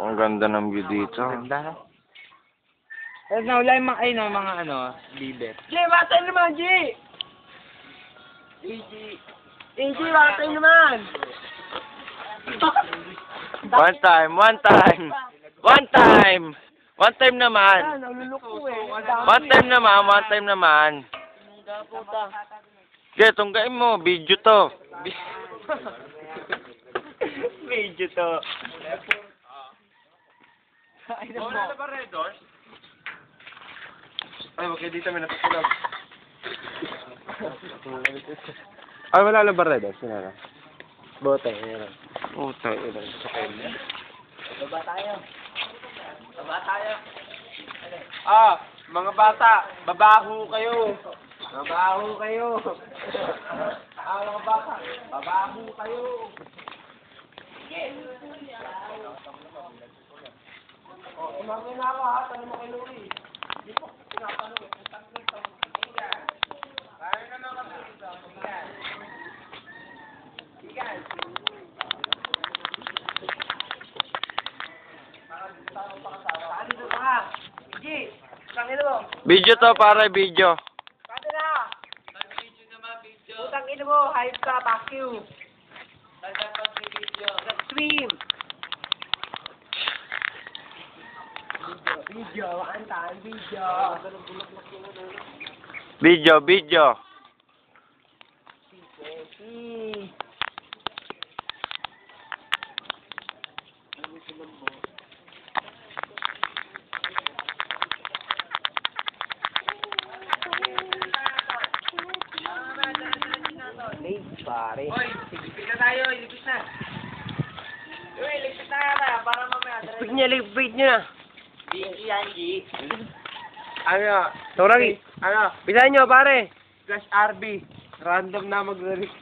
Ang ganda ng view dito. Ganda. Tapos nawala yung mga, mga ano, bibet. G, batay naman, G! G, batay naman! One time. One time naman. Naluloko eh. One time naman. Sige, tunggain mo. Video to. Medyo to. Wala na ba, Redor? Ay, okay, dito may natutulog. Ay, wala na ba, Redor? Sino na? Bote, yun. Puta, ilan. Baba tayo. Mga bata, babaho kayo. Mabaho kayo. Mga bata, babaho kayo. Umangin na ako ha. Tanong mo kay Louie. Hindi po pinapanong. Kaya naman kami dito. Igan. Saan dito ka? G, tangin mo. Video to, pare, video. Pwede na. Putang ina mo, hype ka, fuck you. Nag-stream. Video, antaan, video. Video. Pare. Hoy, ligpit na tayo, ligpit na. Uy, ligpit na tayo para mamaya. Ligpit niya. G yan, G. Ano? Sorry. Ano? Bisahin nyo, pare. Flash RB. Random na magre-reach.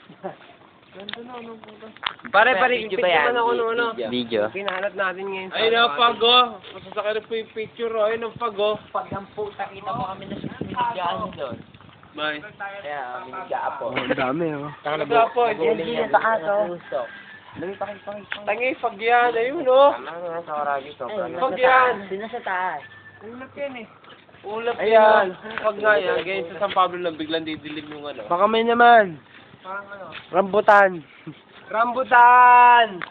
Pare, Video ba yan? naman ako ano. Video. Pinahanap natin ngayon. Ayun ang pago. Masasakit po yung picture. Ayun ang pago. Pag ang puta, kita mo kami na sinigyan doon. Bye. Kaya, binigyan po. Ang dami, oh. Wala po. Yan, G, yung taas, oh. Dami pa kayo. Tangi, pag yan. Ayun, oh. Tama na sa Oragi. Pag yan. Doon na sa taas. Ulap yan eh. Ulap yan. Pag nga yan. Ganyan sa San Pablo lang biglang didilim yung ano. Baka may naman. Parang ano? Rambutan. Rambutan!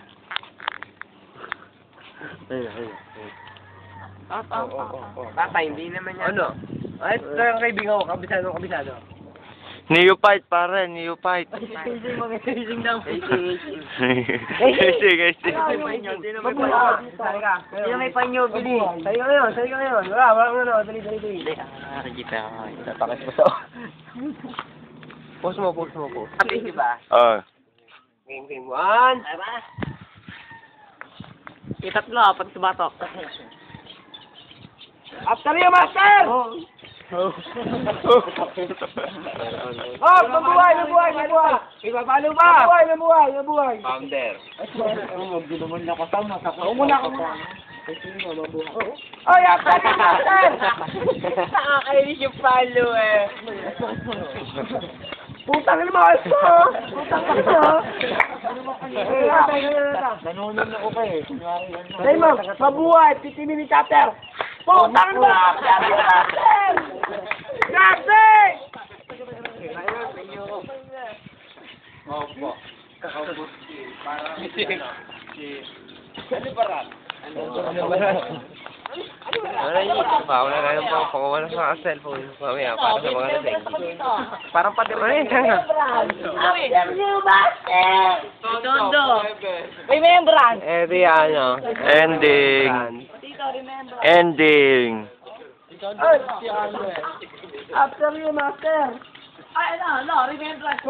Ayun. Papa, hindi naman yan. Ano? Ay, ito yung kaibigan ko. Kabisado. Neophyte, pare. Neophyte. Ising mga ising daw. Sige. Mabuha. Hindi na may panyo, bili. Sa'yo ngayon. Wala ano. Dali. Tapakit mo sa... Post mo. Happy, di ba? Game. One. Itatlo, pag subatok. After you, master! Oh, mabuhay! Ibabalo ba? Mabuhay! Founder. Oy, after you, master! Nakakainis yung palo eh. Putang ina mo ito! Nanonood ako kayo. Raymond, mabuhay! Pitinin ni Chapter! Putang mo! Chapter! Opo. Wala na yung pangawala sa cellphone. Mamaya, para sa mga lasing. Parang pati mo rin. Tondo! Remembrance! Ending. After you, master! Ay, no, remembrance!